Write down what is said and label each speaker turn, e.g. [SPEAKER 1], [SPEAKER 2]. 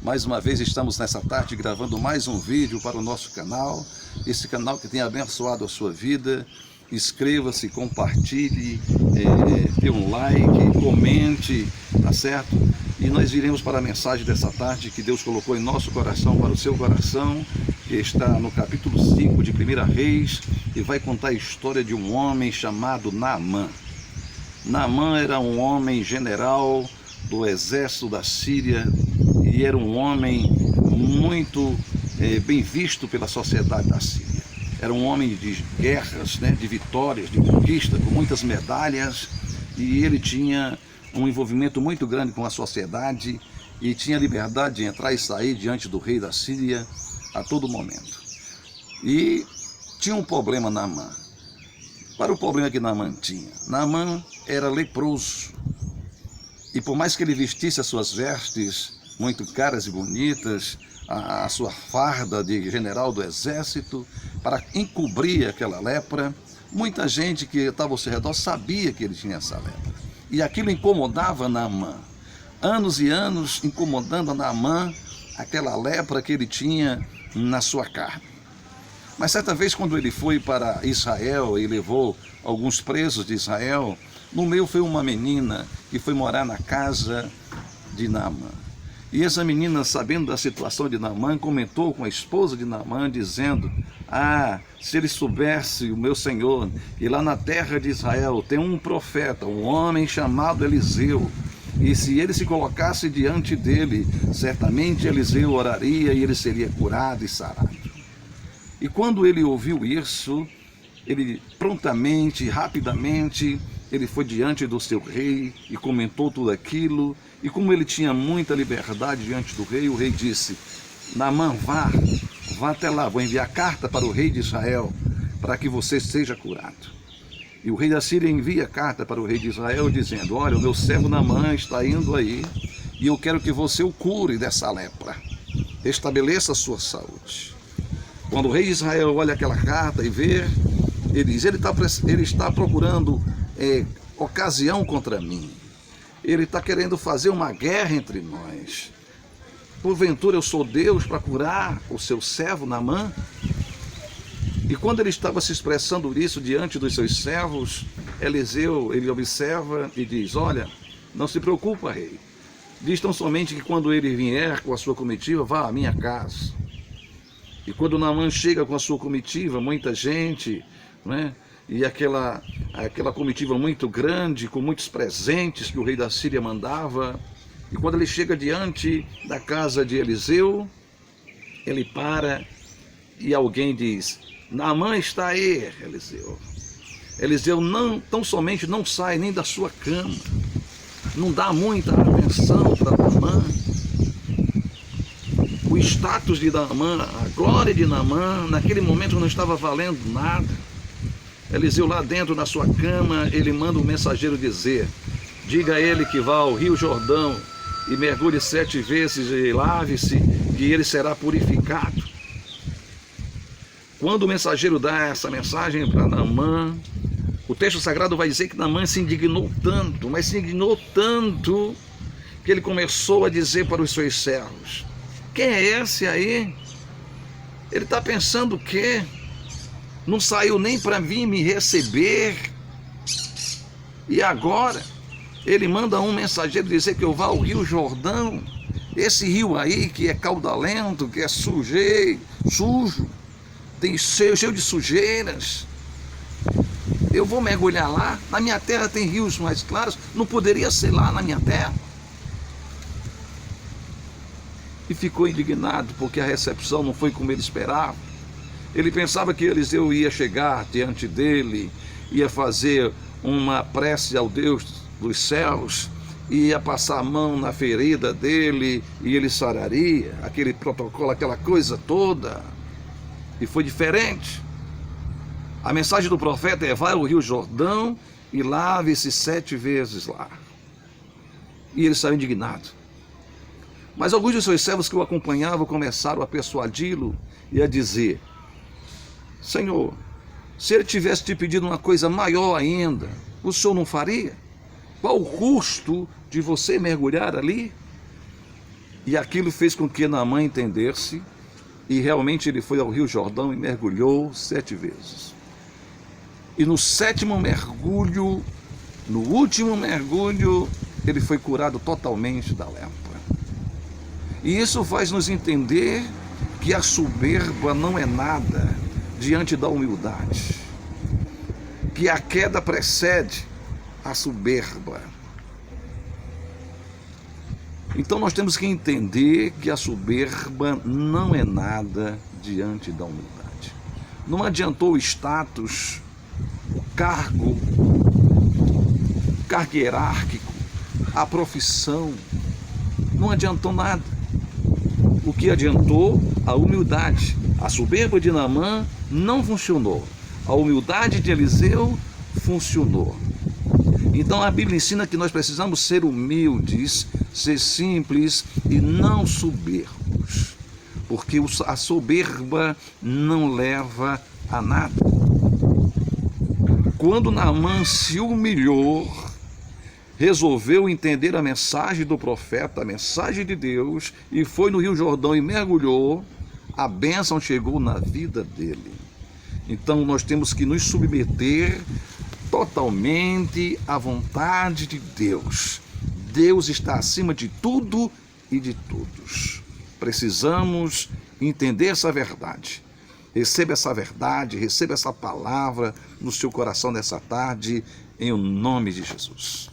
[SPEAKER 1] Mais uma vez estamos nessa tarde gravando mais um vídeo para o nosso canal, esse canal que tem abençoado a sua vida. Inscreva-se, compartilhe, dê um like, comente, tá certo? E nós iremos para a mensagem dessa tarde que Deus colocou em nosso coração, para o seu coração, que está no capítulo 5 de 1 Reis, e vai contar a história de um homem chamado Naamã. Naamã era um homem general do exército da Síria e era um homem muito bem visto pela sociedade da Síria. Era um homem de guerras, de vitórias, de conquista, com muitas medalhas, e ele tinha um envolvimento muito grande com a sociedade e tinha liberdade de entrar e sair diante do rei da Síria a todo momento. E tinha um problema Naamã. Para o problema que Naamã tinha, Naamã era leproso. E por mais que ele vestisse as suas vestes muito caras e bonitas, a sua farda de general do exército, para encobrir aquela lepra, muita gente que estava ao seu redor sabia que ele tinha essa lepra. E aquilo incomodava Naamã. Anos e anos incomodando Naamã, aquela lepra que ele tinha na sua carne. Mas certa vez, quando ele foi para Israel e levou alguns presos de Israel, no meio foi uma menina que foi morar na casa de Naamã. E essa menina, sabendo da situação de Naamã, comentou com a esposa de Naamã, dizendo: se ele soubesse, o meu senhor, que lá na terra de Israel tem um profeta, um homem chamado Eliseu, e se ele se colocasse diante dele, certamente Eliseu oraria e ele seria curado e sarado. E quando ele ouviu isso, ele prontamente, rapidamente, ele foi diante do seu rei e comentou tudo aquilo. E como ele tinha muita liberdade diante do rei, o rei disse: Naamã, vá até lá, vou enviar carta para o rei de Israel, para que você seja curado. E o rei da Síria envia carta para o rei de Israel, dizendo: olha, o meu servo Naamã está indo aí, e eu quero que você o cure dessa lepra, estabeleça a sua saúde. Quando o rei de Israel olha aquela carta e vê, ele diz: ele está procurando ocasião contra mim. Ele está querendo fazer uma guerra entre nós. Porventura eu sou Deus para curar o seu servo Naamã? E quando ele estava se expressando isso diante dos seus servos, Eliseu, ele observa e diz: olha, não se preocupa, rei. Diz tão somente que quando ele vier com a sua comitiva, vá à minha casa. E quando Naamã chega com a sua comitiva, muita gente, e aquela comitiva muito grande, com muitos presentes que o rei da Síria mandava, e quando ele chega diante da casa de Eliseu, ele para e alguém diz: Naamã está aí, Eliseu. Eliseu tão somente não sai nem da sua cama, não dá muita atenção para Naamã. O status de Naamã, a glória de Naamã, naquele momento não estava valendo nada. Eliseu lá dentro na sua cama, ele manda um mensageiro dizer: diga a ele que vá ao Rio Jordão e mergulhe 7 vezes e lave-se, que ele será purificado. Quando o mensageiro dá essa mensagem para Naamã, o texto sagrado vai dizer que Naamã se indignou tanto, mas se indignou tanto, que ele começou a dizer para os seus servos: quem é esse aí? Ele está pensando o quê? Não saiu nem para vir me receber. E agora ele manda um mensageiro dizer que eu vá ao Rio Jordão, esse rio aí que é caudalento, que é sujo, tem cheio de sujeiras. Eu vou mergulhar lá. Na minha terra tem rios mais claros, não poderia ser lá na minha terra? E ficou indignado porque a recepção não foi como ele esperava. Ele pensava que Eliseu ia chegar diante dele, ia fazer uma prece ao Deus dos céus, ia passar a mão na ferida dele e ele sararia, aquele protocolo, aquela coisa toda. E foi diferente. A mensagem do profeta é: vai ao Rio Jordão e lave-se 7 vezes lá. E ele saiu indignado. Mas alguns de seus servos que o acompanhavam começaram a persuadi-lo e a dizer: Senhor, se ele tivesse te pedido uma coisa maior ainda, o senhor não faria? Qual o custo de você mergulhar ali? E aquilo fez com que Naamã entendesse, e realmente ele foi ao Rio Jordão e mergulhou 7 vezes. E no 7º mergulho, no último mergulho, ele foi curado totalmente da lepra. E isso faz nos entender que a soberba não é nada diante da humildade, que a queda precede a soberba. Então nós temos que entender que a soberba não é nada diante da humildade. Não adiantou o status, o cargo hierárquico, a profissão, não adiantou nada. O que adiantou? A humildade. A soberba de Naamã não funcionou. A humildade de Eliseu funcionou. Então a Bíblia ensina que nós precisamos ser humildes, ser simples e não soberbos, porque a soberba não leva a nada. Quando Naamã se humilhou, resolveu entender a mensagem do profeta, a mensagem de Deus, e foi no Rio Jordão e mergulhou, a bênção chegou na vida dele. Então nós temos que nos submeter totalmente à vontade de Deus. Deus está acima de tudo e de todos. Precisamos entender essa verdade. Receba essa verdade, receba essa palavra no seu coração nessa tarde, em nome de Jesus.